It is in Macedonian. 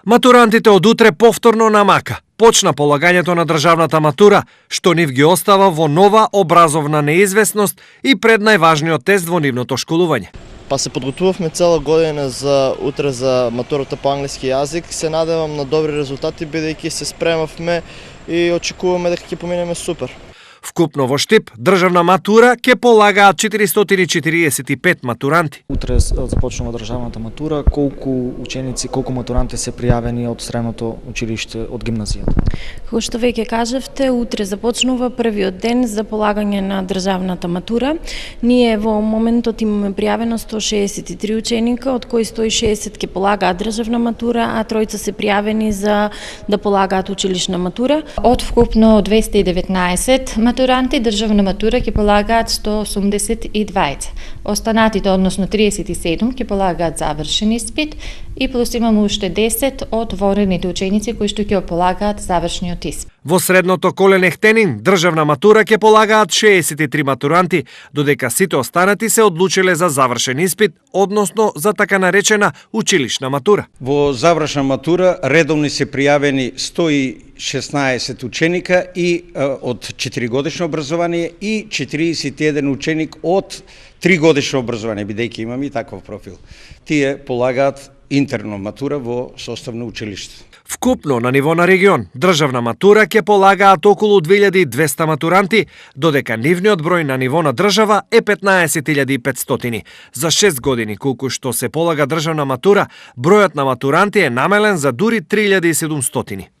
Матурантите од утре повторно на мака почна полагањето на државната матура, што нив ги остава во нова образовна неизвестност и пред најважниот тест во нивното школување. Па се подготувавме цела година за утре за матурата по англиски јазик. Се надевам на добри резултати бидејќи се спремавме и очекуваме дека ќе поминеме супер. Вкупно во Штип, државна матура ќе полагаат 445 матуранти. Утре започнува државната матура. Колку ученици, колку матуранти се пријавени од средното училиште, од гимназијата? Како што веќе кажавте, утре започнува првиот ден за полагање на државната матура. Ние во моментот имаме пријавено 163 ученика, од кои 160 ќе полагаат државна матура, а тројца се пријавени за да полагаат училишна матура. Од вкупно 219 матуранти државна матура ќе полагаат 182. Останатите, односно 37, ќе полагаат завршен испит и плюс имаме уште 10 од ворените ученици кои што ќе полагаат завршниот испит. Во средното Колен Ехтенин, државна матура ќе полагаат 63 матуранти, додека сите останати се одлучиле за завршен испит, односно за така наречена училишна матура. Во завршна матура редовни се пријавени 116 ученика и од 4-годишно образование и 41 ученик од 3-годишно образование, бидејќи имаме и таков профил. Тие полагаат интерно матура во составно училиште. Вкупно на ниво на регион, државна матура ќе полагаат околу 2200 матуранти, додека нивниот број на ниво на држава е 15500. За 6 години колку што се полага државна матура, бројот на матуранти е намален за дури 3700.